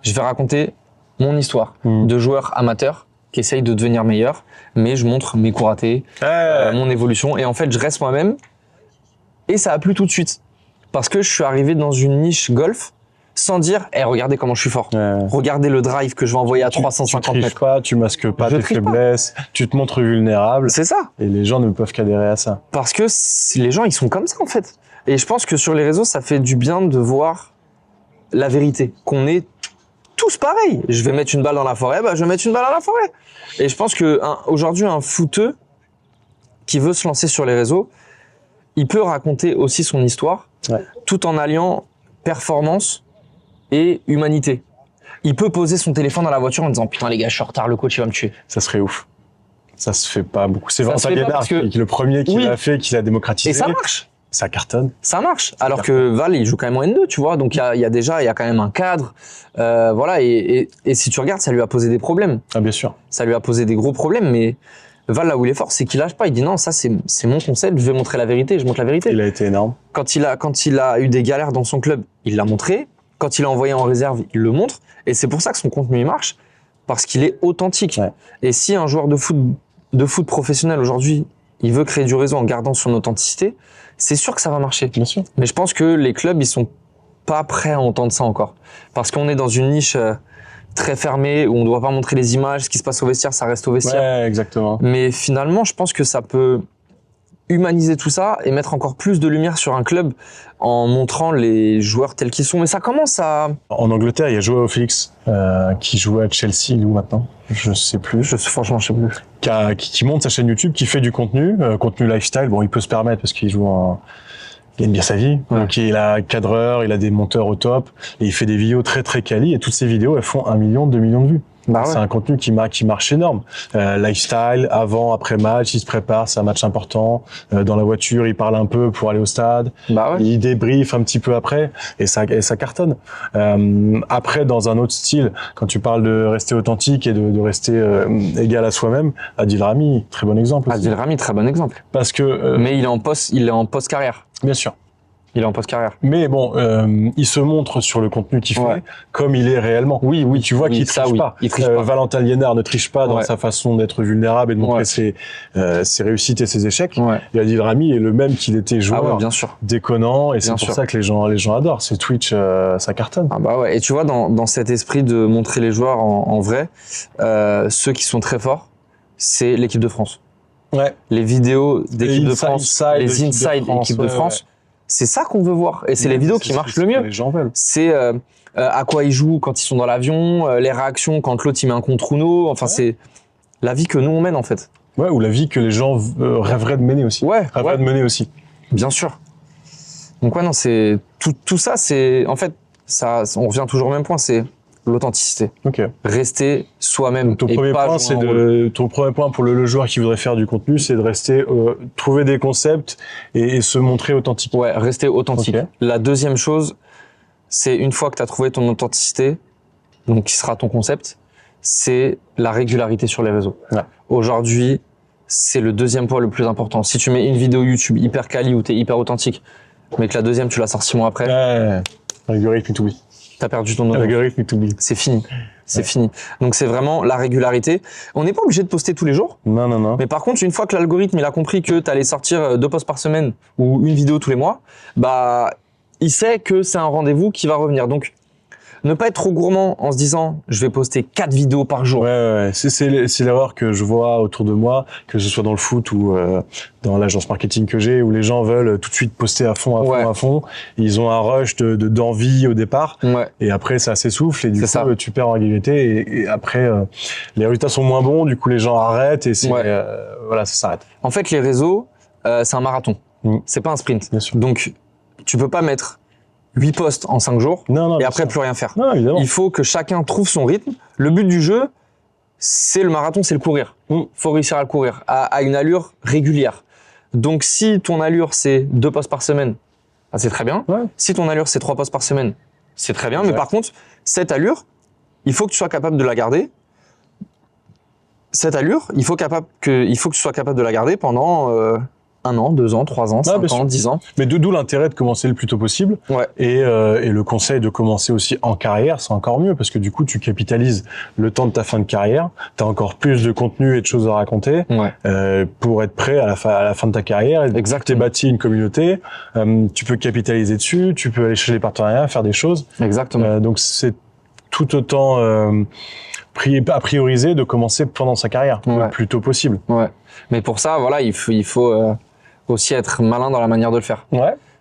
je vais raconter mon histoire de joueur amateur qui essaye de devenir meilleur, mais je montre mes coups ratés, mon évolution. Et en fait, je reste moi-même. Et ça a plu tout de suite. Parce que je suis arrivé dans une niche golf sans dire, regardez comment je suis fort. Regardez le drive que je vais envoyer à 350 mètres. Tu triches pas, tu masques pas tes faiblesses, tu te montres vulnérable. C'est ça. Et les gens ne peuvent qu'adhérer à ça. Parce que les gens, ils sont comme ça, en fait. Et je pense que sur les réseaux, ça fait du bien de voir la vérité. Qu'on est tous pareils. Je vais mettre une balle dans la forêt, je vais mettre une balle dans la forêt. Et je pense que aujourd'hui, un footeux qui veut se lancer sur les réseaux, il peut raconter aussi son histoire, tout en alliant performance et humanité. Il peut poser son téléphone dans la voiture en disant « Putain les gars, je suis en retard, le coach il va me tuer ». Ça serait ouf. Ça se fait pas beaucoup. C'est Vincent Guénard qui est le premier qui l'a fait, qui l'a démocratisé. Et ça marche. Ça cartonne. Ça marche. Alors que Val, il joue quand même en N2, tu vois. Donc il y a quand même un cadre. Voilà. Et si tu regardes, ça lui a posé des problèmes. Ah bien sûr. Ça lui a posé des gros problèmes, mais Val, là où il est fort, c'est qu'il lâche pas. Il dit non, ça c'est mon concept, je vais montrer la vérité, je montre la vérité. Il a été énorme. Quand il a eu des galères dans son club, il l'a montré. Quand il a envoyé en réserve, il le montre. Et c'est pour ça que son contenu il marche, parce qu'il est authentique. Ouais. Et si un joueur de foot professionnel aujourd'hui, il veut créer du réseau en gardant son authenticité, c'est sûr que ça va marcher. Bien sûr. Mais je pense que les clubs, ils sont pas prêts à entendre ça encore. Parce qu'on est dans une niche très fermée où on ne doit pas montrer les images, ce qui se passe au vestiaire, ça reste au vestiaire. Ouais, exactement. Mais finalement, je pense que ça peut humaniser tout ça et mettre encore plus de lumière sur un club en montrant les joueurs tels qu'ils sont. Mais ça commence à... En Angleterre, il y a Joao Félix qui jouait à Chelsea, il est où maintenant? Je sais plus. Franchement, je sais plus. Qui monte sa chaîne YouTube, qui fait du contenu, contenu lifestyle. Bon, il peut se permettre parce qu'il gagne bien sa vie. Ouais. Donc il a cadreur, il a des monteurs au top et il fait des vidéos très très quali et toutes ces vidéos elles font 1 million, 2 millions de vues. Bah ouais. C'est un contenu qui marche énorme. Lifestyle, avant, après match, il se prépare, c'est un match important. Dans la voiture, il parle un peu pour aller au stade. Bah ouais. Il débriefe un petit peu après et ça cartonne. Après, dans un autre style, quand tu parles de rester authentique et de rester égal à soi-même, Adil Rami, très bon exemple. Adil Rami, très bon exemple. Parce que mais il est en post-carrière. bien sûr. Il est en post-carrière. Mais bon, il se montre sur le contenu qu'il fait comme il est réellement. Oui, tu vois qu'il triche pas. Il triche pas. Valentin Liénard ne triche pas dans sa façon d'être vulnérable et de montrer ses réussites et ses échecs. Ouais. Et Adil Rami est le même qu'il était joueur, bien sûr. déconnant, et c'est pour ça que les gens adorent. C'est Twitch, ça cartonne. Ah bah ouais. Et tu vois, dans cet esprit de montrer les joueurs en vrai, ceux qui sont très forts, c'est l'équipe de France. Ouais. Les vidéos d'équipe de France, les inside équipe de France. Ouais. C'est ça qu'on veut voir et c'est les vidéos qui marchent le mieux. Les gens veulent. C'est à quoi ils jouent quand ils sont dans l'avion, les réactions quand l'autre il met un contre Uno. Enfin, c'est la vie que nous on mène en fait. Ouais, ou la vie que les gens rêveraient de mener aussi. Rêveraient de mener aussi. Bien sûr. Donc ouais, non, c'est tout ça, c'est en fait ça. On revient toujours au même point, c'est l'authenticité. Ok. Rester soi-même. Ton premier point pour le joueur qui voudrait faire du contenu, c'est de rester, trouver des concepts et se montrer authentique. Ouais, rester authentique. Okay. La deuxième chose, c'est une fois que tu as trouvé ton authenticité, donc qui sera ton concept, c'est la régularité sur les réseaux. Ouais. Aujourd'hui, c'est le deuxième point le plus important. Si tu mets une vidéo YouTube hyper quali où tu es hyper authentique, mais que la deuxième tu la sors 6 mois après, algorithme to be. T'as perdu ton audience. Algorithme to be. C'est fini. C'est fini. Donc c'est vraiment la régularité. On n'est pas obligé de poster tous les jours. Non. Mais par contre, une fois que l'algorithme il a compris que tu allais sortir 2 posts par semaine ou une vidéo tous les mois, bah il sait que c'est un rendez-vous qui va revenir. Donc ne pas être trop gourmand en se disant je vais poster 4 vidéos par jour. Ouais. C'est l'erreur que je vois autour de moi, que ce soit dans le foot ou dans l'agence marketing que j'ai, où les gens veulent tout de suite poster à fond. Ils ont un rush d'envie au départ, et après ça s'essouffle et du coup tu perds en régularité et après les résultats sont moins bons, du coup les gens arrêtent et c'est voilà, ça s'arrête. En fait, les réseaux, c'est un marathon. C'est pas un sprint. Bien sûr. Donc tu peux pas mettre 8 posts en 5 jours et après plus rien faire. Non, évidemment. Il faut que chacun trouve son rythme. Le but du jeu, c'est le marathon, c'est le courir. Faut réussir à le courir à une allure régulière. Donc si ton allure c'est 2 posts par semaine, bah, c'est très bien. Si ton allure c'est 3 posts par semaine, c'est très bien. Mais par contre, cette allure, il faut que tu sois capable de la garder. Cette allure, il faut que tu sois capable de la garder pendant 1 an, 2 ans, 3 ans, 5 ans, 10 ans. Mais d'où l'intérêt de commencer le plus tôt possible. Et le conseil de commencer aussi en carrière, c'est encore mieux parce que du coup, tu capitalises le temps de ta fin de carrière. Tu as encore plus de contenu et de choses à raconter pour être prêt à la fin de ta carrière. Exactement. Tu as bâti une communauté, tu peux capitaliser dessus, tu peux aller chercher des partenariats, faire des choses. Exactement. Donc, c'est tout autant à prioriser de commencer pendant sa carrière, le plus tôt possible. Mais pour ça, voilà, il faut aussi être malin dans la manière de le faire.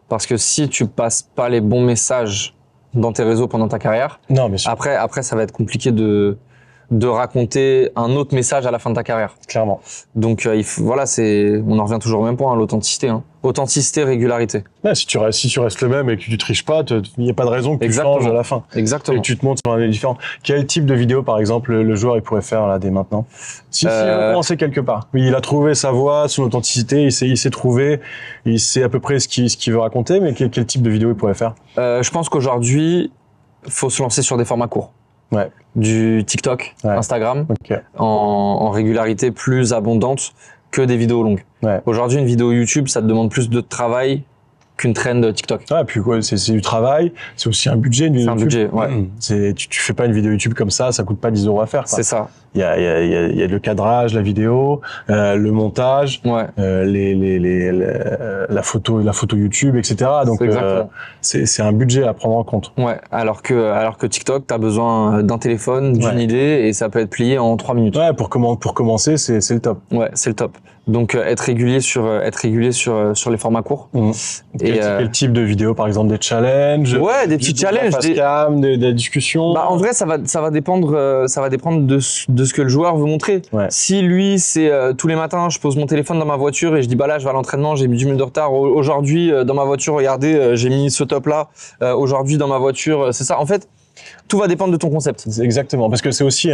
Parce que si tu passes pas les bons messages dans tes réseaux pendant ta carrière, après ça va être compliqué de raconter un autre message à la fin de ta carrière. Clairement. Donc voilà, on en revient toujours au même point, l'authenticité. Authenticité, régularité. Si tu restes le même et que tu triches pas, il n'y a pas de raison que tu changes à la fin. Exactement. Et que tu te montres sur un lieu différent. Quel type de vidéo, par exemple, le joueur il pourrait faire là dès maintenant? Si il veut commencer quelque part. Il a trouvé sa voix, son authenticité, il s'est trouvé, il sait à peu près ce qu'il veut raconter, mais quel type de vidéo il pourrait faire? Je pense qu'aujourd'hui, faut se lancer sur des formats courts. Du TikTok, Instagram, en régularité plus abondante que des vidéos longues. Aujourd'hui, une vidéo YouTube, ça te demande plus de travail qu'une trend TikTok. Puis c'est du travail, c'est aussi un budget, une vidéo YouTube. C'est un budget, tu fais pas une vidéo YouTube comme ça coûte pas 10 € à faire. C'est ça. il y a le cadrage, la vidéo, le montage, Ouais. la photo YouTube, etc. Donc Exactement. c'est un budget à prendre en compte. Ouais. Alors que TikTok, t'as besoin d'un téléphone, d'une Ouais. idée et ça peut être plié en 3 minutes. Ouais, pour commencer, c'est le top. Ouais, c'est le top. Donc être régulier sur les formats courts. Et Quel type de vidéo, par exemple, des challenges? ouais, des petits de la challenges, face cam, des discussions. Bah, en vrai, ça va dépendre de ce que le joueur veut montrer. Ouais. Si lui, c'est tous les matins, je pose mon téléphone dans ma voiture et je dis bah là, je vais à l'entraînement, j'ai mis 10 minutes de retard. Aujourd'hui, dans ma voiture, regardez, j'ai mis ce top là. Aujourd'hui, dans ma voiture, c'est ça. En fait, tout va dépendre de ton concept. Exactement, parce que c'est aussi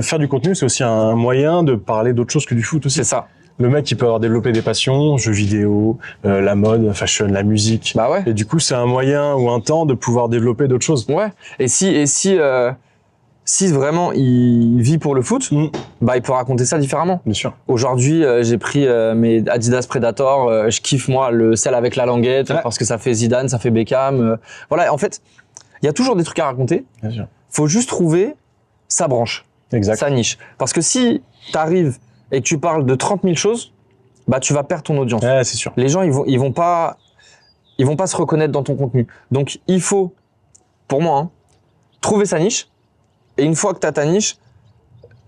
faire du contenu, c'est aussi un moyen de parler d'autre chose que du foot aussi. C'est ça. Le mec, il peut avoir développé des passions, jeux vidéo, la mode, fashion, la musique. Bah ouais. Et du coup, c'est un moyen ou un temps de pouvoir développer d'autres choses. Ouais. Et si vraiment il vit pour le foot, bah il peut raconter ça différemment. Bien sûr. Aujourd'hui, j'ai pris mes Adidas Predator. Je kiffe moi celle avec la languette parce que ça fait Zidane, ça fait Beckham. Voilà. En fait, il y a toujours des trucs à raconter. Bien sûr. Faut juste trouver sa branche, Exact. sa niche. Parce que si t'arrives et que tu parles de 30 000 choses, bah tu vas perdre ton audience. Ouais, c'est sûr. Les gens ils vont pas se reconnaître dans ton contenu. Donc il faut, pour moi, trouver sa niche. Et une fois que t'as ta niche,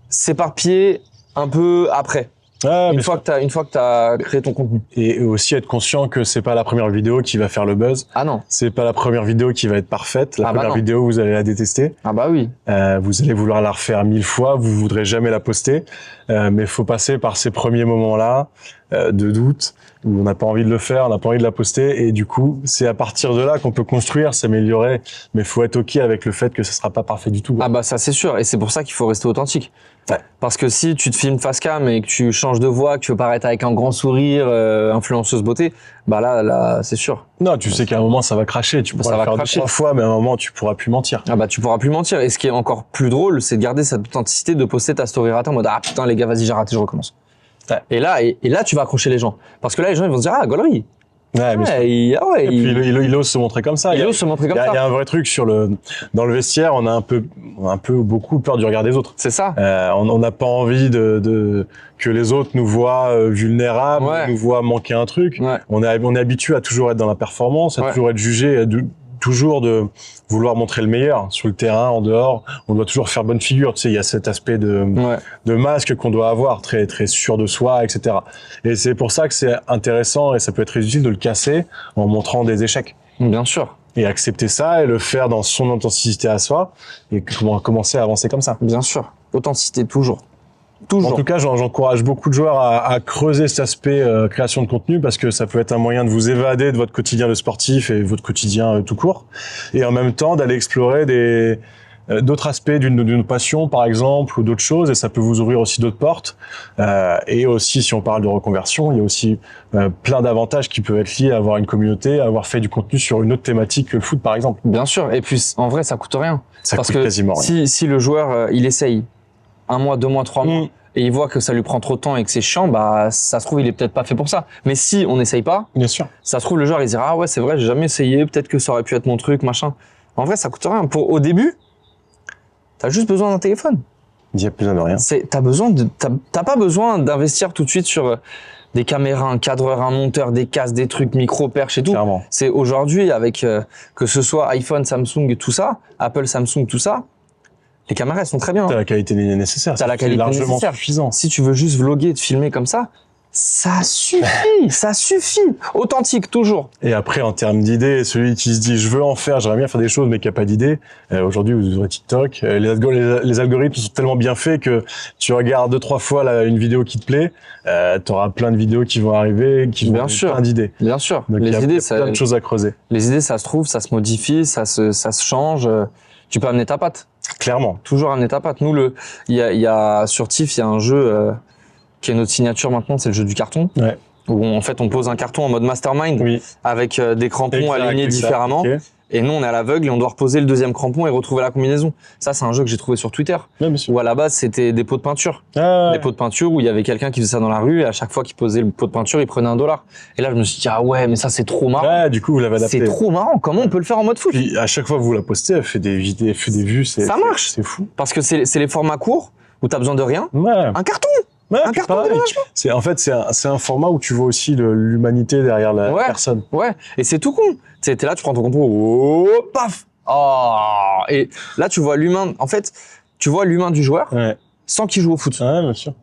s'éparpiller un peu après. Ouais, Une fois que t'as créé ton contenu. et aussi être conscient que c'est pas la première vidéo qui va faire le buzz. Ah non. C'est pas la première vidéo qui va être parfaite. La première non. vidéo, vous allez la détester. Ah bah oui. Vous allez vouloir la refaire 1000 fois. Vous voudrez jamais la poster. Mais faut passer par ces premiers moments-là de doute où on n'a pas envie de le faire, on n'a pas envie de la poster. Et du coup, c'est à partir de là qu'on peut construire, s'améliorer. Mais faut être OK avec le fait que ça sera pas parfait du tout. Ah bah ça c'est sûr. Et c'est pour ça qu'il faut rester authentique. Ouais. Parce que si tu te filmes face cam et que tu changes de voix, que tu veux paraître avec un grand sourire, influenceuse beauté, bah là c'est sûr. Non, tu sais qu'à un moment ça va cracher. Tu pourras Ça le va faire cracher. 2-3 fois, mais à un moment tu pourras plus mentir. Ah bah tu pourras plus mentir. Et ce qui est encore plus drôle, c'est de garder cette authenticité, de poster ta story ratée en mode ah putain les gars vas-y j'ai raté, je recommence. Ouais. Et là tu vas accrocher les gens. Parce que là les gens ils vont se dire ah gaulerie. Ouais, mais Ouais, et puis il ose se montrer comme ça. il ose se montrer comme Il y ça. a un vrai truc dans le vestiaire, on a un peu beaucoup peur du regard des autres. C'est ça. On n'a pas envie que les autres nous voient vulnérables, Ouais. nous voient manquer un truc. Ouais. On est habitué à toujours être dans la performance, à Ouais. toujours être jugé, toujours de vouloir montrer le meilleur sur le terrain, en dehors. On doit toujours faire bonne figure. Tu sais, il y a cet aspect de masque qu'on doit avoir, très très sûr de soi, etc. Et c'est pour ça que c'est intéressant et ça peut être très utile de le casser en montrant des échecs. Bien sûr. Et accepter ça et le faire dans son authenticité à soi et commencer à avancer comme ça. Bien sûr. Authenticité toujours. Toujours. En tout cas, j'encourage beaucoup de joueurs à creuser cet aspect création de contenu parce que ça peut être un moyen de vous évader de votre quotidien de sportif et votre quotidien tout court, et en même temps d'aller explorer d'autres aspects d'une passion par exemple ou d'autres choses, et ça peut vous ouvrir aussi d'autres portes. Et aussi, si on parle de reconversion, il y a aussi plein d'avantages qui peuvent être liés à avoir une communauté, à avoir fait du contenu sur une autre thématique que le foot par exemple. Bien sûr. Et puis en vrai ça coûte rien. Ça Parce coûte que quasiment rien. si le joueur il essaye 1 mois, 2 mois, 3 mois et il voit que ça lui prend trop de temps et que c'est chiant, bah ça se trouve il est peut-être pas fait pour ça. Mais si on n'essaye pas, Bien sûr. ça se trouve le joueur il dira ah ouais c'est vrai j'ai jamais essayé, peut-être que ça aurait pu être mon truc machin. En vrai ça coûte rien. Au début t'as juste besoin d'un téléphone. Il n'y a plus de rien. T'as pas besoin d'investir tout de suite sur des caméras, un cadreur, un monteur, des casques, des trucs, micro, perche et tout. Clairement. C'est aujourd'hui avec que ce soit iPhone, Samsung, tout ça, Apple, Samsung, tout ça, les caméras elles sont très bien. T'as la qualité nécessaire. T'as la C'est qualité largement nécessaire. suffisant. Si tu veux juste vloguer et te filmer comme ça suffit, ça suffit. Authentique toujours. Et après, en termes d'idées, celui qui se dit je veux en faire, j'aimerais bien faire des choses, mais qui a pas d'idée. Aujourd'hui, vous ouvrez TikTok. Les algorithmes sont tellement bien faits que tu regardes 2-3 fois une vidéo qui te plaît, t'auras plein de vidéos qui vont arriver, qui vont Bien donner sûr. plein d'idées. Bien sûr. Donc il y a idées, plein de choses à creuser. Les idées, ça se trouve, ça se modifie, ça se change. Tu peux amener ta patte. Clairement. Toujours amener ta patte. Nous, il y a sur TIFF, il y a un jeu qui est notre signature maintenant, c'est le jeu du carton. Ouais. Où en fait on pose un carton en mode mastermind Oui. avec des crampons Exact, alignés exact, différemment. ok. Et nous, on est à l'aveugle et on doit reposer le deuxième crampon et retrouver la combinaison. Ça, c'est un jeu que j'ai trouvé sur Twitter. Ouais, monsieur. Où à la base, c'était des pots de peinture. Ah, Des pots de peinture où il y avait quelqu'un qui faisait ça dans la rue et à chaque fois qu'il posait le pot de peinture, il prenait $1. Et là, je me suis dit, ah ouais, mais ça, c'est trop marrant. ouais, du coup, vous l'avez adapté. C'est trop marrant. Comment on peut le faire en mode foot? Puis à chaque fois que vous la postez, elle fait des vidéos, elle fait des vues. Ça marche. C'est fou. Parce que c'est les formats courts où t'as besoin de rien. Ouais. Un carton. Ouais, Un puis carton pareil. déménagement. En fait, c'est un format où tu vois aussi l'humanité derrière la Ouais. personne. Ouais. Et c'est tout con. Tu sais, t'es là, tu prends ton contrôle, oh, paf. Oh. Et là, tu vois l'humain. En fait, tu vois l'humain du joueur Ouais. sans qu'il joue au foot. Ouais, bien sûr.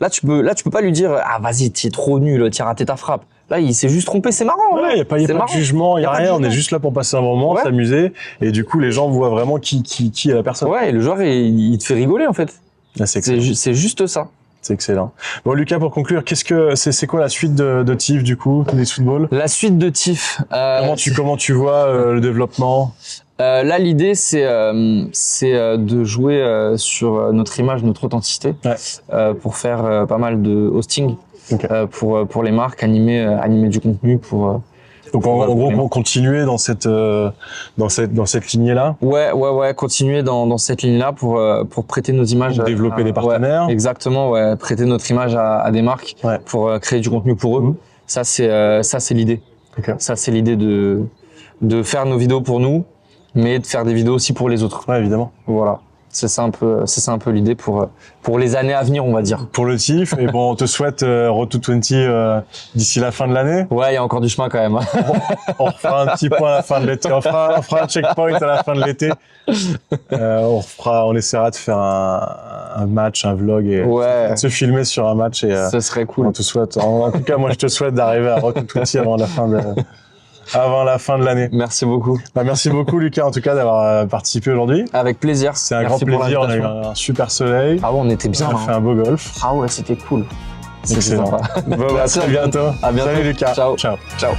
Là, tu peux pas lui dire, ah, vas-y, t'es trop nul, t'as raté ta frappe. Là, il s'est juste trompé, c'est marrant. Ouais, il n'y a pas de jugement, il n'y a pas de rien. On est jugement. juste là pour passer un moment, Ouais. s'amuser. Et du coup, les gens voient vraiment qui est la personne. Ouais, et le joueur, il te fait rigoler, en fait. Ah, c'est excellent. C'est juste ça. C'est excellent. Bon, Lucas, pour conclure, c'est quoi la suite de TIFF, du coup, Tennis Football? La suite de TIFF. Comment tu vois le développement? Là, l'idée, c'est de jouer sur notre image, notre authenticité, Ouais. pour faire pas mal de hosting, Ok. pour les marques, animer du contenu pour. Donc, en gros, continuer dans cette lignée-là. Ouais, continuer dans cette ligne-là pour prêter nos images. Pour développer des partenaires. Ouais, exactement, ouais, prêter notre image à des marques Ouais. pour créer du contenu pour eux. Mhm. Ça, c'est l'idée. Ok. Ça, c'est l'idée de faire nos vidéos pour nous, mais de faire des vidéos aussi pour les autres. Ouais, évidemment. Voilà. C'est ça un peu l'idée pour les années à venir, on va dire. Pour le TIFF, et bon, on te souhaite Road to 20 d'ici la fin de l'année. Ouais, il y a encore du chemin quand même. On refera un petit point à la fin de l'été. On fera un checkpoint à la fin de l'été. On essaiera de faire un match, un vlog et Ouais. se filmer sur un match. Et Ça serait cool. on te souhaite, en tout cas, moi, je te souhaite d'arriver à Road to 20 avant la fin de l'année. Merci beaucoup. Bah, merci beaucoup, Lucas, en tout cas, d'avoir participé aujourd'hui. Avec plaisir. C'est un Merci grand pour plaisir. On a eu l'invitation. un super soleil. Ah ouais, on était bien. On a Hein. fait un beau golf. Ah ouais, c'était cool. C'était Excellent. sympa. Bon, bah, à Merci, très bientôt. à bientôt. Salut, Lucas. Ciao. Ciao. Ciao.